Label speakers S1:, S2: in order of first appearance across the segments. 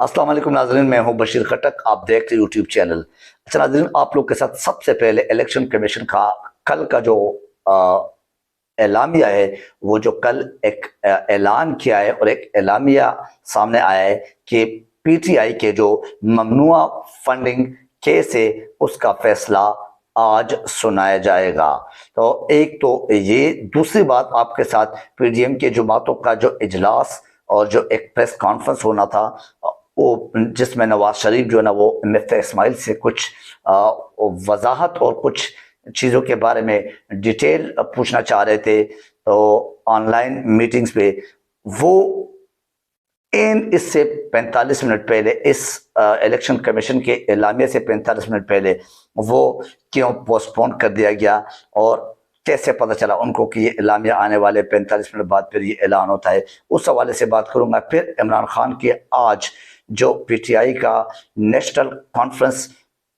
S1: السلام علیکم ناظرین، میں ہوں بشیر خٹک، آپ دیکھ رہے یوٹیوب چینل۔ اچھا ناظرین، آپ لوگ کے ساتھ سب سے پہلے الیکشن کمیشن کا کل کا جو اعلامیہ ہے، وہ جو کل ایک اعلان کیا ہے اور ایک اعلامیہ سامنے آیا ہے کہ پی ٹی آئی کے جو ممنوع فنڈنگ کیس ہے اس کا فیصلہ آج سنایا جائے گا۔ تو ایک تو یہ، دوسری بات آپ کے ساتھ پی ڈی ایم کے جماعتوں کا جو اجلاس اور جو ایک پریس کانفرنس ہونا تھا، وہ جس میں نواز شریف جو ہے نا وہ مفتی اسماعیل سے کچھ وضاحت اور کچھ چیزوں کے بارے میں ڈیٹیل پوچھنا چاہ رہے تھے، تو آن لائن میٹنگز پہ وہ اس سے 45 منٹ پہلے، اس الیکشن کمیشن کے اعلامیہ سے 45 منٹ پہلے وہ کیوں پوسٹ پون کر دیا گیا اور کیسے پتہ چلا ان کو کہ یہ اعلامیہ آنے والے 45 منٹ بعد پھر یہ اعلان ہوتا ہے، اس حوالے سے بات کروں گا۔ پھر عمران خان کی آج جو پی ٹی آئی کا نیشنل کانفرنس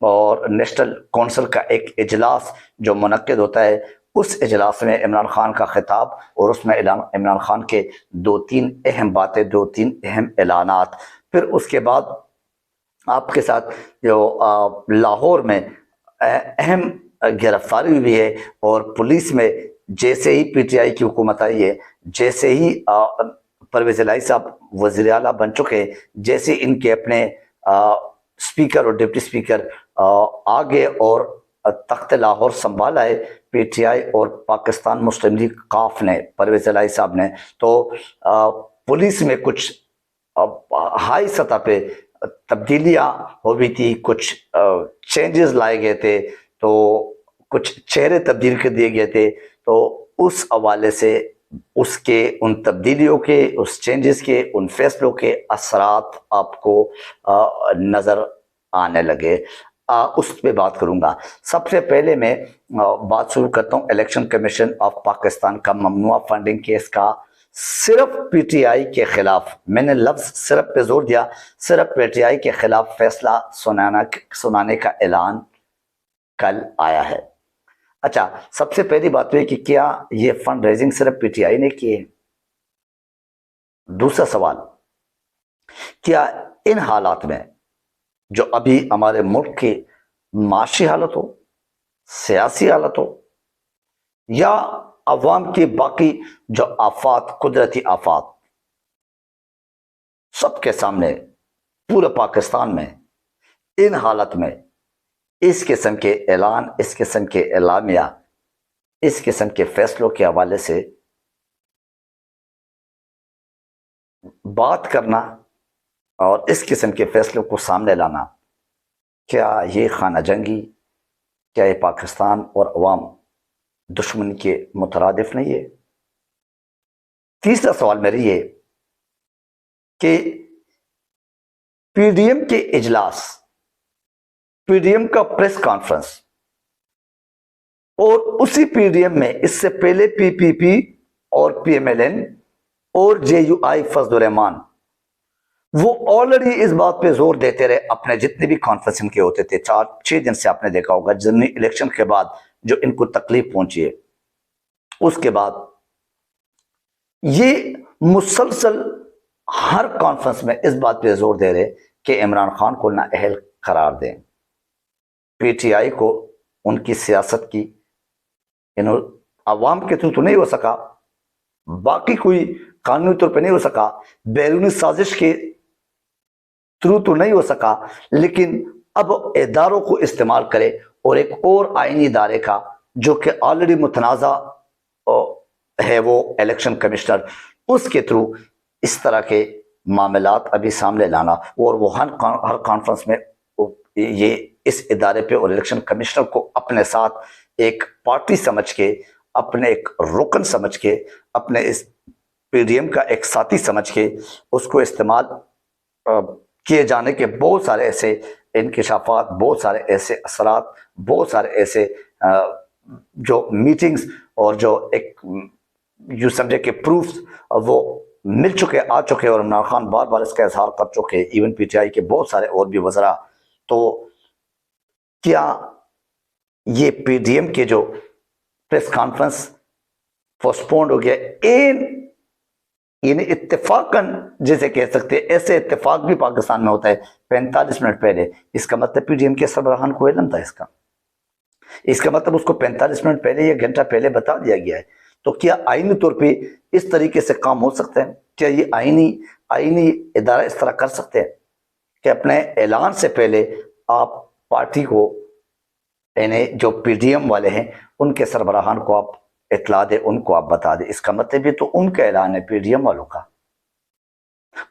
S1: اور نیشنل کونسل کا ایک اجلاس جو منعقد ہوتا ہے، اس اجلاس میں عمران خان کا خطاب اور اس میں عمران خان کے دو تین اہم باتیں، دو تین اہم اعلانات۔ پھر اس کے بعد آپ کے ساتھ جو لاہور میں اہم گرفتاری ہوئی ہے اور پولیس میں جیسے ہی پی ٹی آئی کی حکومت آئی ہے، جیسے ہی پرویز الہی صاحب وزیر اعلیٰ بن چکے، جیسے ان کے اپنے اسپیکر اور ڈپٹی اسپیکر آگے اور تخت لاہور سنبھالا ہے پی ٹی آئی اور پاکستان مسلم لیگ قاف نے، پرویز الہی صاحب نے، تو پولیس میں کچھ ہائی سطح پہ تبدیلیاں ہوئی تھی، کچھ چینجز لائے گئے تھے، تو کچھ چہرے تبدیل کر دیے گئے تھے، تو اس حوالے سے اس کے ان تبدیلیوں کے، اس چینجز کے، ان فیصلوں کے اثرات آپ کو نظر آنے لگے، اس پہ بات کروں گا۔ سب سے پہلے میں بات شروع کرتا ہوں الیکشن کمیشن آف پاکستان کا ممنوع فنڈنگ کیس کا۔ صرف پی ٹی آئی کے خلاف، میں نے لفظ صرف پہ زور دیا، صرف پی ٹی آئی کے خلاف فیصلہ سنانے کا اعلان کل آیا ہے۔ اچھا، سب سے پہلی بات یہ کہ کیا یہ فنڈ ریزنگ صرف پی ٹی آئی نے کی ہے؟ دوسرا سوال، کیا ان حالات میں جو ابھی ہمارے ملک کی معاشی حالت ہو، سیاسی حالت ہو، یا عوام کی باقی جو آفات، قدرتی آفات سب کے سامنے پورے پاکستان میں، ان حالت میں اس قسم کے اعلان، اس قسم کے اعلامیہ، اس قسم کے فیصلوں کے حوالے سے بات کرنا اور اس قسم کے فیصلوں کو سامنے لانا، کیا یہ خانہ جنگی، کیا یہ پاکستان اور عوام دشمنی کے مترادف نہیں ہے؟ تیسرا سوال میرا یہ کہ پی ڈی ایم کے اجلاس، پی ڈی ایم کا پریس کانفرنس، اور اسی پی ڈی ایم میں اس سے پہلے پی پی پی اور پی ایم ایل این اور جے یو آئی فضل الرحمان، وہ آلریڈی اس بات پہ زور دیتے رہے اپنے جتنے بھی کانفرنس ان کے ہوتے تھے، 4-6 دن سے آپ نے دیکھا ہوگا، ضمنی الیکشن کے بعد جو ان کو تکلیف پہنچی ہے، اس کے بعد یہ مسلسل ہر کانفرنس میں اس بات پہ زور دے رہے کہ عمران خان کو نااہل قرار دیں، پی ٹی آئی کو ان کی سیاست کی عوام کے تھرو تو نہیں ہو سکا، باقی کوئی قانونی طور پہ نہیں ہو سکا، بیرونی سازش کے تھرو تو نہیں ہو سکا، لیکن اب اداروں کو استعمال کرے اور ایک اور آئینی ادارے کا جو کہ آلریڈی متنازع ہے، وہ الیکشن کمشنر، اس کے تھرو اس طرح کے معاملات ابھی سامنے لانا، اور وہ ہر کانفرنس میں یہ اس ادارے پہ اور الیکشن کمشنر کو اپنے ساتھ ایک پارٹی سمجھ کے، اپنے ایک رکن سمجھ کے، اپنے اس پی ڈی ایم کا ایک ساتھی سمجھ کے اس کو استعمال کیے جانے کے بہت سارے ایسے انکشافات، بہت سارے ایسے اثرات، بہت سارے ایسے جو میٹنگز اور جو ایک یوں سمجھے کہ پروفز وہ مل چکے، آ چکے، اور عمران خان بار بار اس کا اظہار کر چکے، ایون پی ٹی آئی کے بہت سارے اور بھی وزراء۔ تو کیا یہ پی ڈی ایم کے جو پریس کانفرنس پوسٹ پونڈ ہو گیا یعنی اتفاقاً جیسے کہہ سکتے ہیں، ایسے اتفاق بھی پاکستان میں ہوتا ہے 45 منٹ پہلے، اس کا مطلب پی ڈی ایم کے سربراہان کو علم تھا اس کا مطلب اس کو 45 منٹ پہلے یا گھنٹہ پہلے بتا دیا گیا ہے۔ تو کیا آئینی طور پہ اس طریقے سے کام ہو سکتا ہے؟ کیا یہ آئینی ادارہ اس طرح کر سکتے ہیں کہ اپنے اعلان سے پہلے آپ پارٹی کو، یعنی جو پی ڈی ایم والے ہیں ان کے سربراہان کو آپ اطلاع دیں، ان کو آپ بتا دیں؟ اس کا مطلب یہ تو ان کا اعلان ہے، پی ڈی ایم والوں کا۔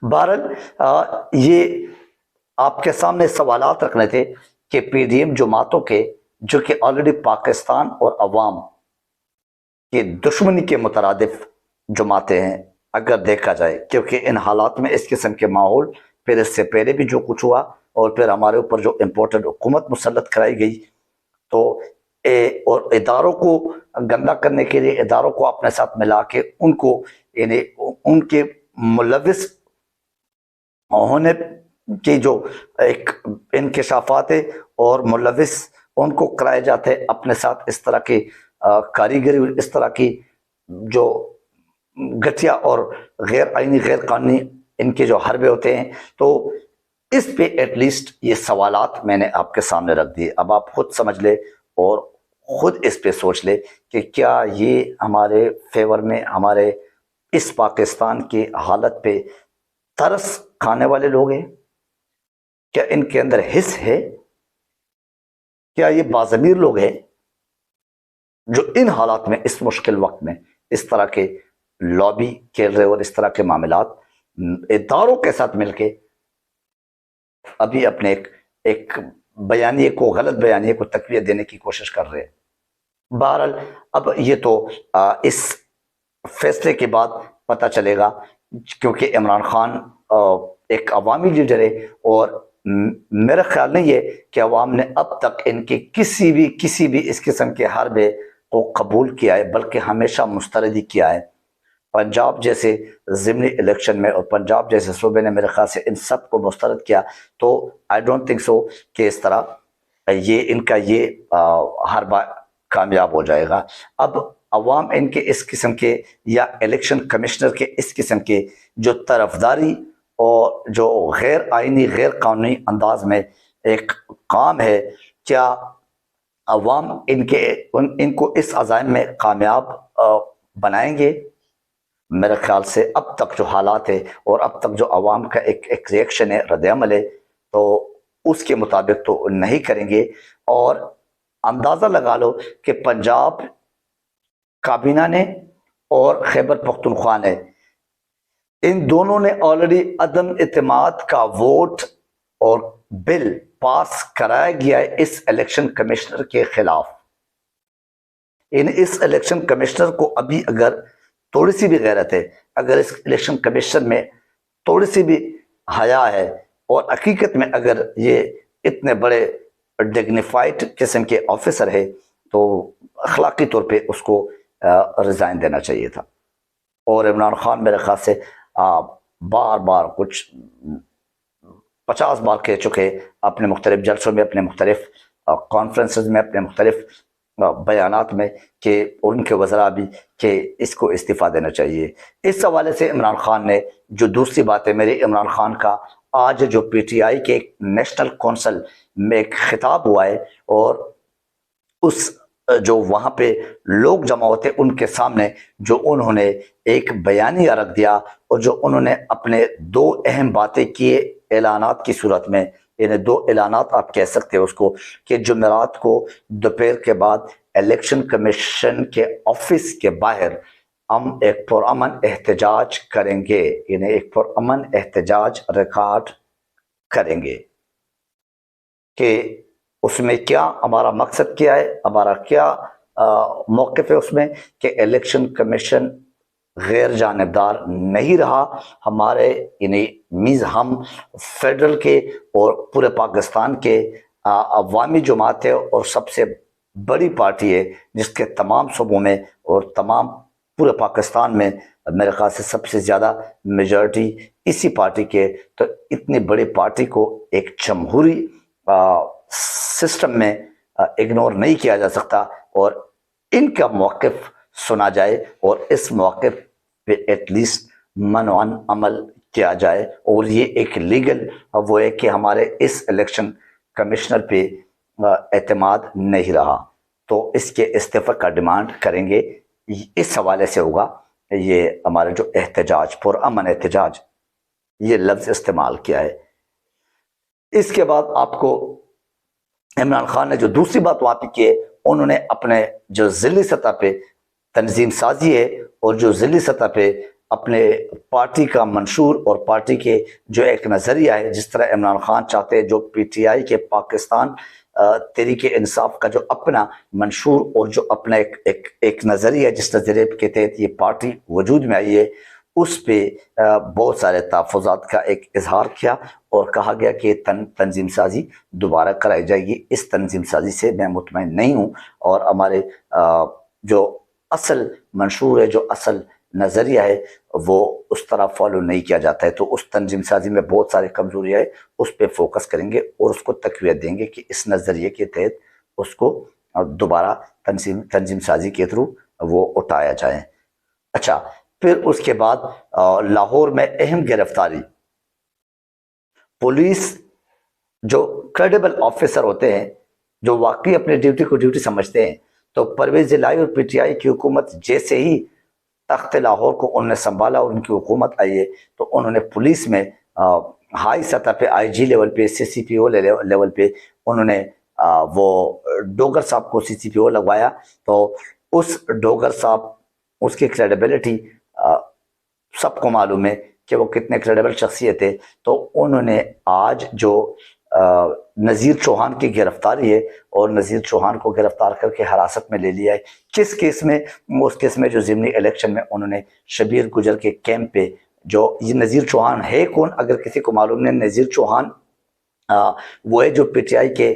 S1: بہرحال یہ آپ کے سامنے سوالات رکھنے تھے کہ پی ڈی ایم جماعتوں کے، جو کہ آلریڈی پاکستان اور عوام کے دشمنی کے مترادف جماعتیں ہیں اگر دیکھا جائے، کیونکہ ان حالات میں اس قسم کے ماحول، پھر اس سے پہلے بھی جو کچھ ہوا اور پھر ہمارے اوپر جو امپورٹنٹ حکومت مسلط کرائی گئی، تو اور اداروں کو گندا کرنے کے لیے اداروں کو اپنے ساتھ ملا کے ان کو، یعنی ان کے ملوث ہونے کی جو ایک انکشافات ہے اور ملوث ان کو کرائے جاتے ہیں اپنے ساتھ، اس طرح کی کاریگری، اس طرح کی جو گٹھیا اور غیر آئینی غیر قانونی ان کے جو حربے ہوتے ہیں، تو اس پہ ایٹ لیسٹ یہ سوالات میں نے آپ کے سامنے رکھ دیے۔ اب آپ خود سمجھ لے اور خود اس پہ سوچ لے کہ کیا یہ ہمارے فیور میں، ہمارے اس پاکستان کی حالت پہ ترس کھانے والے لوگ ہیں؟ کیا ان کے اندر حس ہے؟ کیا یہ باضمیر لوگ ہیں جو ان حالات میں، اس مشکل وقت میں اس طرح کے لابی کھیل رہے اور اس طرح کے معاملات اداروں کے ساتھ مل کے ابھی اپنے ایک بیانیے کو، غلط بیانیے کو تقویت دینے کی کوشش کر رہے ہیں؟ بہرحال اب یہ تو اس فیصلے کے بعد پتہ چلے گا، کیونکہ عمران خان ایک عوامی لیڈر ہے، اور میرا خیال نہیں ہے کہ عوام نے اب تک ان کے کسی بھی اس قسم کے حربے کو قبول کیا ہے، بلکہ ہمیشہ مسترد ہی کیا ہے۔ پنجاب جیسے ضمنی الیکشن میں اور پنجاب جیسے صوبے نے میرے خیال سے ان سب کو مسترد کیا، تو آئی ڈونٹ تھنک سو کہ اس طرح یہ ان کا یہ حربہ کامیاب ہو جائے گا۔ اب عوام ان کے اس قسم کے، یا الیکشن کمشنر کے اس قسم کے جو طرفداری اور جو غیر آئینی غیر قانونی انداز میں ایک کام ہے، کیا عوام ان کو اس عزائم میں کامیاب بنائیں گے؟ میرے خیال سے اب تک جو حالات ہے اور اب تک جو عوام کا ایک ریئیکشن ہے، رد عمل ہے، تو اس کے مطابق تو نہیں کریں گے۔ اور اندازہ لگا لو کہ پنجاب کابینہ نے اور خیبر پختونخوا نے، ان دونوں نے آلریڈی عدم اعتماد کا ووٹ اور بل پاس کرایا گیا ہے اس الیکشن کمشنر کے خلاف۔ اس الیکشن کمشنر کو ابھی اگر تھوڑی سی بھی غیرت ہے، اگر اس الیکشن کمیشن میں تھوڑی سی بھی حیا ہے، اور حقیقت میں اگر یہ اتنے بڑے ڈگنیفائڈ قسم کے آفیسر ہے، تو اخلاقی طور پہ اس کو ریزائن دینا چاہیے تھا۔ اور عمران خان میرے خیال سے بار بار، کچھ 50 بار کہہ چکے اپنے مختلف جلسوں میں، اپنے مختلف کانفرنسز میں، اپنے مختلف بیانات میں، کہ ان کے وزراء بھی، کہ اس کو استعفیٰ دینا چاہیے۔ اس حوالے سے عمران خان نے جو دوسری بات ہے، میری عمران خان کا آج جو پی ٹی آئی کے نیشنل کونسل میں ایک خطاب ہوا ہے، اور اس جو وہاں پہ لوگ جمع ہوتے ان کے سامنے جو انہوں نے ایک بیانیہ رکھ دیا، اور جو انہوں نے اپنے 2 اہم باتیں کیے اعلانات کی صورت میں، یعنی 2 اعلانات آپ کہہ سکتے ہیں اس کو، کہ جمعرات کو دوپہر کے بعد الیکشن کمیشن کے آفس کے باہر ہم ایک پرامن احتجاج کریں گے، یعنی ایک پرامن احتجاج ریکارڈ کریں گے، کہ اس میں کیا ہمارا مقصد کیا ہے، ہمارا کیا موقف ہے اس میں، کہ الیکشن کمیشن غیر جانبدار نہیں رہا، ہمارے یعنی ہم فیڈرل کے اور پورے پاکستان کے عوامی جماعت ہے، اور سب سے بڑی پارٹی ہے جس کے تمام صوبوں میں اور تمام پورے پاکستان میں میرے خیال سے سب سے زیادہ میجورٹی اسی پارٹی کے، تو اتنی بڑی پارٹی کو ایک جمہوری سسٹم میں اگنور نہیں کیا جا سکتا، اور ان کا موقف سنا جائے، اور اس موقف پہ ایٹ لیسٹ منعن عمل کیا جائے، اور یہ ایک لیگل وہ ہے کہ ہمارے اس الیکشن کمشنر پہ اعتماد نہیں رہا، تو اس کے استعفی کا ڈیمانڈ کریں گے۔ اس حوالے سے ہوگا یہ ہمارا جو احتجاج، پرامن احتجاج، یہ لفظ استعمال کیا ہے۔ اس کے بعد آپ کو عمران خان نے جو دوسری بات وہاں پہ کی ہے، انہوں نے اپنے جو ضلعی سطح پہ تنظیم سازی ہے اور جو ضلعی سطح پہ اپنے پارٹی کا منشور اور پارٹی کے جو ایک نظریہ ہے، جس طرح عمران خان چاہتے ہیں، جو پی ٹی آئی کے پاکستان تحریک انصاف کا جو اپنا منشور اور جو اپنا ایک نظریہ ہے، جس نظریے کے تحت یہ پارٹی وجود میں آئی ہے، اس پہ بہت سارے تحفظات کا ایک اظہار کیا اور کہا گیا کہ تنظیم سازی دوبارہ کرائی جائے گی۔ اس تنظیم سازی سے میں مطمئن نہیں ہوں، اور ہمارے جو اصل منشور ہے، جو اصل نظریہ ہے، وہ اس طرح فالو نہیں کیا جاتا ہے، تو اس تنظیم سازی میں بہت سارے کمزوریاں ہیں، اس پہ فوکس کریں گے اور اس کو تقویت دیں گے کہ اس نظریے کے تحت اس کو دوبارہ تنظیم سازی کے تھرو وہ اٹھایا جائے۔ اچھا، پھر اس کے بعد لاہور میں اہم گرفتاری۔ پولیس جو کریڈیبل آفیسر ہوتے ہیں، جو واقعی اپنے ڈیوٹی کو ڈیوٹی سمجھتے ہیں، تو پرویز الہی اور پی ٹی آئی کی حکومت جیسے ہی تخت لاہور کو انہوں نے سنبھالا اور ان کی حکومت آئی ہے، تو انہوں نے پولیس میں ہائی سطح پہ، آئی جی لیول پہ، سی سی پی او لیول پہ انہوں نے وہ ڈوگر صاحب کو سی سی پی او لگوایا۔ تو اس ڈوگر صاحب، اس کی کریڈیبلٹی سب کو معلوم ہے کہ وہ کتنے کریڈیبل شخصیت ہے۔ تو انہوں نے آج جو نذیر چوہان کی گرفتاری ہے، اور نذیر چوہان کو گرفتار کر کے حراست میں لے لیا ہے۔ کس کیس میں؟ اس کیس میں جو ضمنی الیکشن میں انہوں نے شبیر گجر کے کیمپ پہ، جو یہ نذیر چوہان ہے کون اگر کسی کو معلوم نہیں، نذیر چوہان وہ ہے جو پی ٹی آئی کے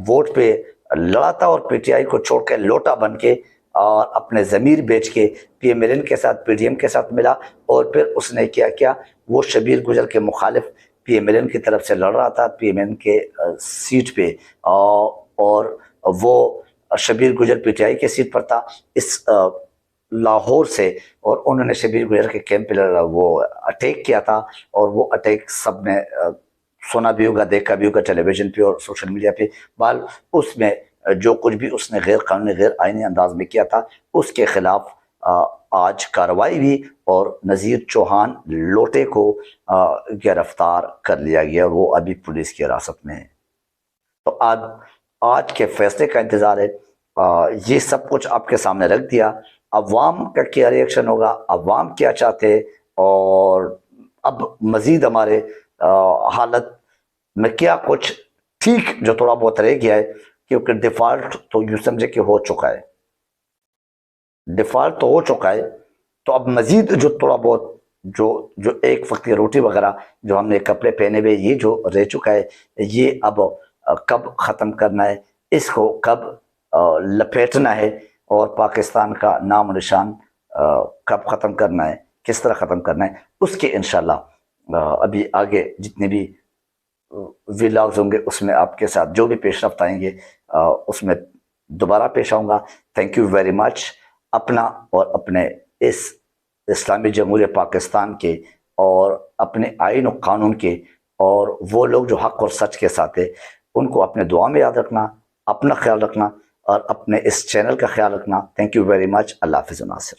S1: ووٹ پہ لڑا تھا اور پی ٹی آئی کو چھوڑ کے لوٹا بن کے اور اپنے ضمیر بیچ کے پی ایم ایل این کے ساتھ، پی ڈی ایم کے ساتھ ملا، اور پھر اس نے کیا وہ شبیر گجر کے مخالف پی ایم ایل این کی طرف سے لڑ رہا تھا پی ایم ایل این کے سیٹ پہ، اور وہ شبیر گجر پی ٹی آئی کے سیٹ پر تھا اس لاہور سے، اور انہوں نے شبیر گجر کے کیمپ پہ وہ اٹیک کیا تھا، اور وہ اٹیک سب نے سنا بھی ہوگا، دیکھا بھی ہوگا ٹیلی ویژن پہ اور سوشل میڈیا پہ۔ بال اس میں جو کچھ بھی اس نے غیر قانونی، غیر آئینی انداز میں کیا تھا، اس کے خلاف آج کارروائی بھی، اور نذیر چوہان لوٹے کو گرفتار کر لیا گیا، وہ ابھی پولیس کی حراست میں ہے۔ تو آج کے فیصلے کا انتظار ہے۔ یہ سب کچھ آپ کے سامنے رکھ دیا۔ عوام کا کیا ری ایکشن ہوگا، عوام کیا چاہتے ہیں، اور اب مزید ہمارے حالت میں کیا کچھ ٹھیک جو تھوڑا بہت رہ گیا ہے، کیونکہ ڈیفالٹ تو یوں سمجھے کہ ہو چکا ہے، ڈیفالٹ تو ہو چکا ہے، تو اب مزید جو تھوڑا بہت جو ایک وقت کی روٹی وغیرہ جو ہم نے کپڑے پہنے ہوئے، یہ جو رہ چکا ہے، یہ اب کب ختم کرنا ہے، اس کو کب لپیٹنا ہے، اور پاکستان کا نام و نشان کب ختم کرنا ہے، کس طرح ختم کرنا ہے، اس کے انشاءاللہ ابھی آگے جتنے بھی ویلاگز ہوں گے اس میں آپ کے ساتھ جو بھی پیش رفت آئیں گے اس میں دوبارہ پیش آؤں گا۔ Thank you very much. اپنا اور اپنے اس اسلامی جمہوریہ پاکستان کے اور اپنے آئین و قانون کے اور وہ لوگ جو حق اور سچ کے ساتھ ہیں، ان کو اپنے دعا میں یاد رکھنا، اپنا خیال رکھنا اور اپنے اس چینل کا خیال رکھنا۔ Thank you very much. اللہ حافظ ناصر۔